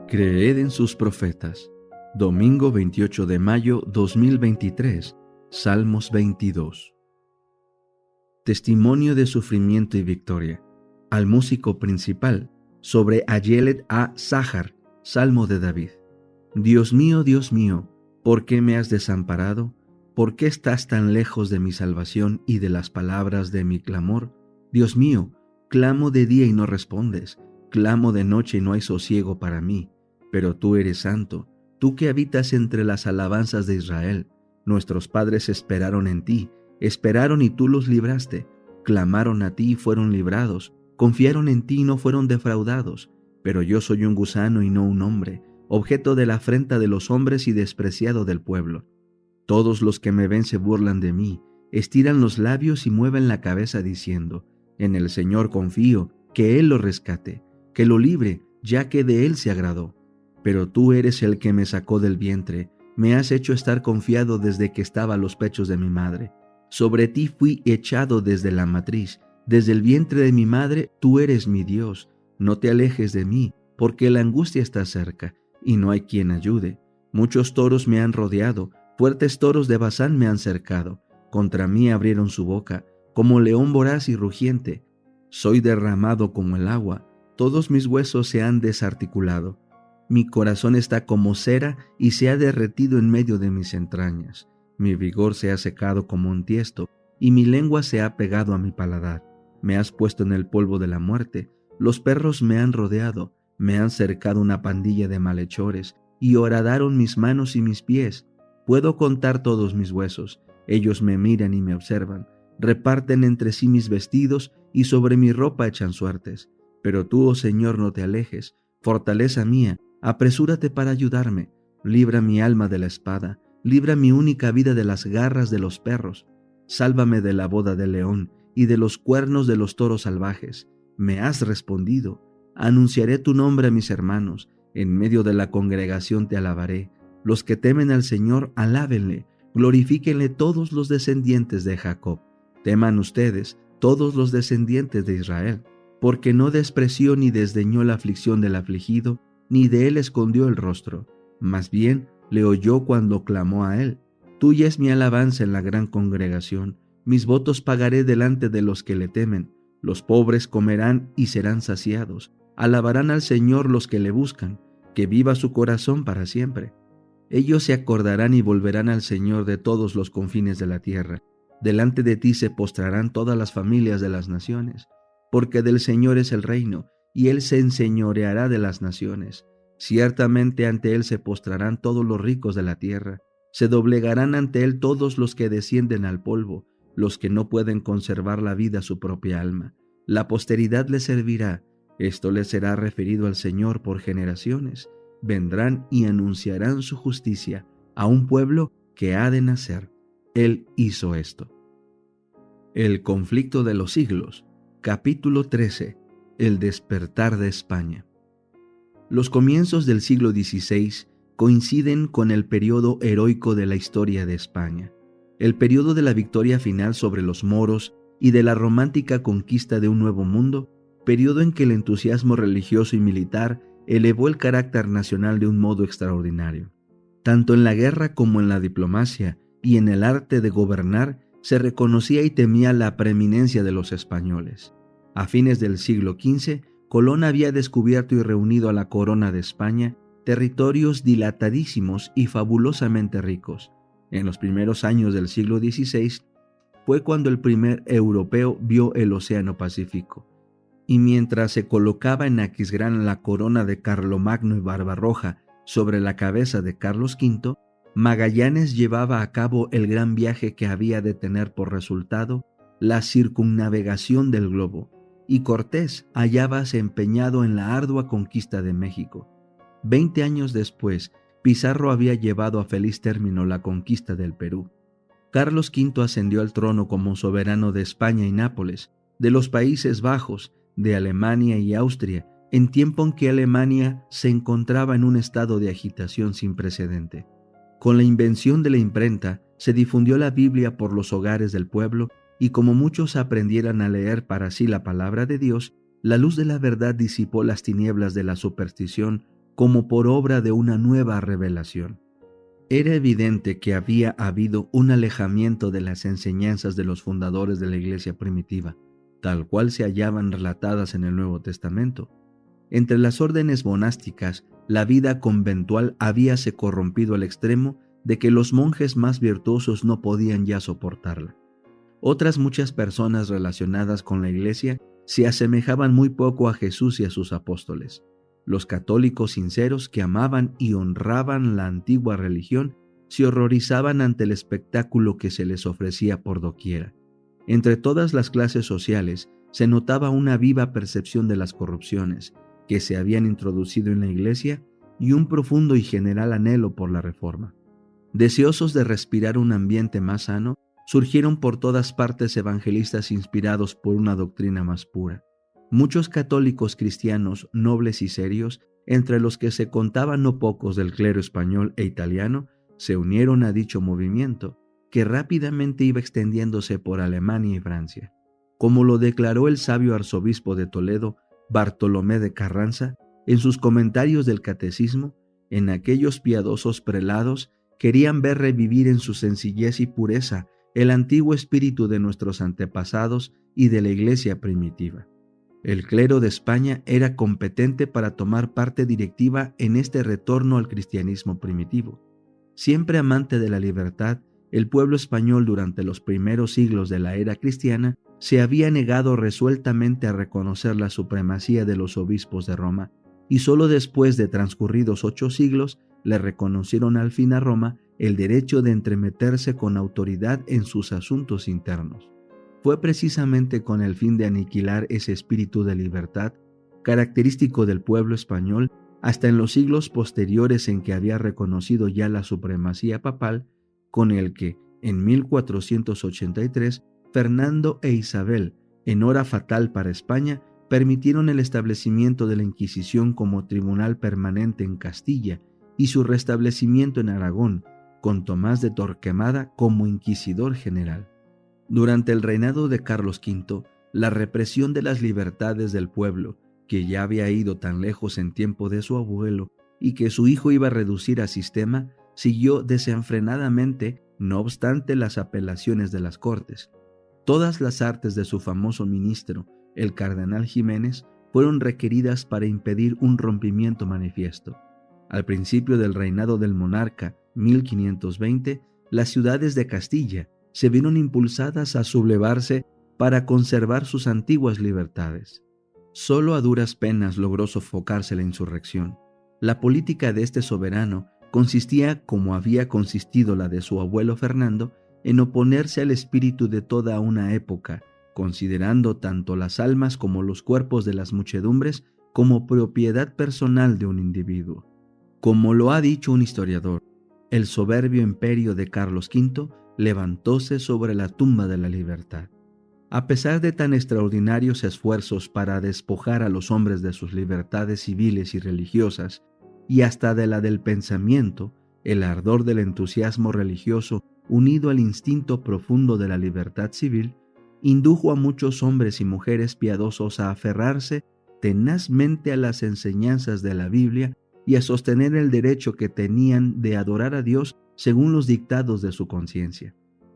Creed en sus profetas. Domingo 28 de mayo 2023. Salmos 22. Testimonio de sufrimiento y victoria. Al músico principal, sobre Ayelet a Sahar, Salmo de David. Dios mío, ¿por qué me has desamparado? ¿Por qué estás tan lejos de mi salvación y de las palabras de mi clamor? Dios mío, clamo de día y no respondes, clamo de noche y no hay sosiego para mí. Pero tú eres santo, tú que habitas entre las alabanzas de Israel. Nuestros padres esperaron en ti, esperaron y tú los libraste. Clamaron a ti y fueron librados, confiaron en ti y no fueron defraudados. Pero yo soy un gusano y no un hombre, objeto de la afrenta de los hombres y despreciado del pueblo. Todos los que me ven se burlan de mí, estiran los labios y mueven la cabeza diciendo: en el Señor confío, que Él lo rescate, que lo libre, ya que de Él se agradó. Pero tú eres el que me sacó del vientre, me has hecho estar confiado desde que estaba a los pechos de mi madre. Sobre ti fui echado desde la matriz, desde el vientre de mi madre, tú eres mi Dios. No te alejes de mí, porque la angustia está cerca, y no hay quien ayude. Muchos toros me han rodeado, fuertes toros de Basán me han cercado. Contra mí abrieron su boca, como león voraz y rugiente. Soy derramado como el agua, todos mis huesos se han desarticulado. Mi corazón está como cera y se ha derretido en medio de mis entrañas. Mi vigor se ha secado como un tiesto, y mi lengua se ha pegado a mi paladar. Me has puesto en el polvo de la muerte, los perros me han rodeado, me han cercado una pandilla de malhechores, y horadaron mis manos y mis pies. Puedo contar todos mis huesos, ellos me miran y me observan, reparten entre sí mis vestidos, y sobre mi ropa echan suertes. Pero tú, oh Señor, no te alejes, fortaleza mía, apresúrate para ayudarme, libra mi alma de la espada, libra mi única vida de las garras de los perros, sálvame de la boda del león y de los cuernos de los toros salvajes. Me has respondido, anunciaré tu nombre a mis hermanos, en medio de la congregación te alabaré. Los que temen al Señor, alábenle, glorifíquenle todos los descendientes de Jacob. Teman ustedes, todos los descendientes de Israel, porque no despreció ni desdeñó la aflicción del afligido, ni de él escondió el rostro, más bien le oyó cuando clamó a él. Tuya es mi alabanza en la gran congregación, mis votos pagaré delante de los que le temen. Los pobres comerán y serán saciados, alabarán al Señor los que le buscan, que viva su corazón para siempre. Ellos se acordarán y volverán al Señor de todos los confines de la tierra. Delante de ti se postrarán todas las familias de las naciones, porque del Señor es el reino, y Él se enseñoreará de las naciones. Ciertamente ante Él se postrarán todos los ricos de la tierra, se doblegarán ante Él todos los que descienden al polvo, los que no pueden conservar la vida su propia alma. La posteridad le servirá, esto le será referido al Señor por generaciones. Vendrán y anunciarán su justicia a un pueblo que ha de nacer. Él hizo esto. El conflicto de los siglos, capítulo 13. El despertar de España. Los comienzos del siglo XVI coinciden con el periodo heroico de la historia de España, el periodo de la victoria final sobre los moros y de la romántica conquista de un nuevo mundo, periodo en que el entusiasmo religioso y militar elevó el carácter nacional de un modo extraordinario. Tanto en la guerra como en la diplomacia y en el arte de gobernar se reconocía y temía la preeminencia de los españoles. A fines del siglo XV, Colón había descubierto y reunido a la corona de España territorios dilatadísimos y fabulosamente ricos. En los primeros años del siglo XVI fue cuando el primer europeo vio el Océano Pacífico. Y mientras se colocaba en Aquisgrán la corona de Carlomagno y Barbarroja sobre la cabeza de Carlos V, Magallanes llevaba a cabo el gran viaje que había de tener por resultado la circunnavegación del globo, y Cortés hallábase empeñado en la ardua conquista de México. 20 años después, Pizarro había llevado a feliz término la conquista del Perú. Carlos V ascendió al trono como soberano de España y Nápoles, de los Países Bajos, de Alemania y Austria, en tiempo en que Alemania se encontraba en un estado de agitación sin precedente. Con la invención de la imprenta, se difundió la Biblia por los hogares del pueblo, y como muchos aprendieran a leer para sí la palabra de Dios, la luz de la verdad disipó las tinieblas de la superstición como por obra de una nueva revelación. Era evidente que había habido un alejamiento de las enseñanzas de los fundadores de la iglesia primitiva, tal cual se hallaban relatadas en el Nuevo Testamento. Entre las órdenes monásticas, la vida conventual habíase corrompido al extremo de que los monjes más virtuosos no podían ya soportarla. Otras muchas personas relacionadas con la iglesia se asemejaban muy poco a Jesús y a sus apóstoles. Los católicos sinceros que amaban y honraban la antigua religión se horrorizaban ante el espectáculo que se les ofrecía por doquiera. Entre todas las clases sociales se notaba una viva percepción de las corrupciones que se habían introducido en la iglesia y un profundo y general anhelo por la reforma. Deseosos de respirar un ambiente más sano, surgieron por todas partes evangelistas inspirados por una doctrina más pura. Muchos católicos cristianos nobles y serios, entre los que se contaban no pocos del clero español e italiano, se unieron a dicho movimiento, que rápidamente iba extendiéndose por Alemania y Francia. Como lo declaró el sabio arzobispo de Toledo, Bartolomé de Carranza, en sus comentarios del Catecismo, en aquellos piadosos prelados querían ver revivir en su sencillez y pureza el antiguo espíritu de nuestros antepasados y de la iglesia primitiva. El clero de España era competente para tomar parte directiva en este retorno al cristianismo primitivo. Siempre amante de la libertad, el pueblo español durante los primeros siglos de la era cristiana se había negado resueltamente a reconocer la supremacía de los obispos de Roma, y solo después de transcurridos 8 siglos le reconocieron al fin a Roma el derecho de entremeterse con autoridad en sus asuntos internos. Fue precisamente con el fin de aniquilar ese espíritu de libertad, característico del pueblo español, hasta en los siglos posteriores en que había reconocido ya la supremacía papal, con el que, en 1483, Fernando e Isabel, en hora fatal para España, permitieron el establecimiento de la Inquisición como tribunal permanente en Castilla y su restablecimiento en Aragón, con Tomás de Torquemada como inquisidor general. Durante el reinado de Carlos V, la represión de las libertades del pueblo, que ya había ido tan lejos en tiempo de su abuelo y que su hijo iba a reducir a sistema, siguió desenfrenadamente, no obstante las apelaciones de las Cortes. Todas las artes de su famoso ministro, el cardenal Ximénez, fueron requeridas para impedir un rompimiento manifiesto. Al principio del reinado del monarca, 1520, las ciudades de Castilla se vieron impulsadas a sublevarse para conservar sus antiguas libertades. Solo a duras penas logró sofocarse la insurrección. La política de este soberano consistía, como había consistido la de su abuelo Fernando, en oponerse al espíritu de toda una época, considerando tanto las almas como los cuerpos de las muchedumbres como propiedad personal de un individuo. Como lo ha dicho un historiador, el soberbio imperio de Carlos V levantóse sobre la tumba de la libertad. A pesar de tan extraordinarios esfuerzos para despojar a los hombres de sus libertades civiles y religiosas, y hasta de la del pensamiento, el ardor del entusiasmo religioso, unido al instinto profundo de la libertad civil, indujo a muchos hombres y mujeres piadosos a aferrarse tenazmente a las enseñanzas de la Biblia y a sostener el derecho que tenían de adorar a Dios según los dictados de su conciencia.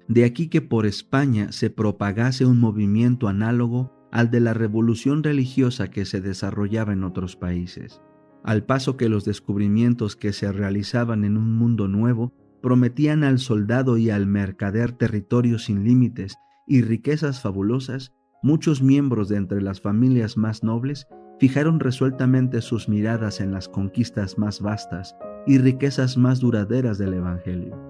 De aquí que por España se propagase un movimiento análogo al de la revolución religiosa que se desarrollaba en otros países, al paso que los descubrimientos que se realizaban en un mundo nuevo prometían al soldado y al mercader territorios sin límites y riquezas fabulosas. Muchos miembros de entre las familias más nobles fijaron resueltamente sus miradas en las conquistas más vastas y riquezas más duraderas del Evangelio.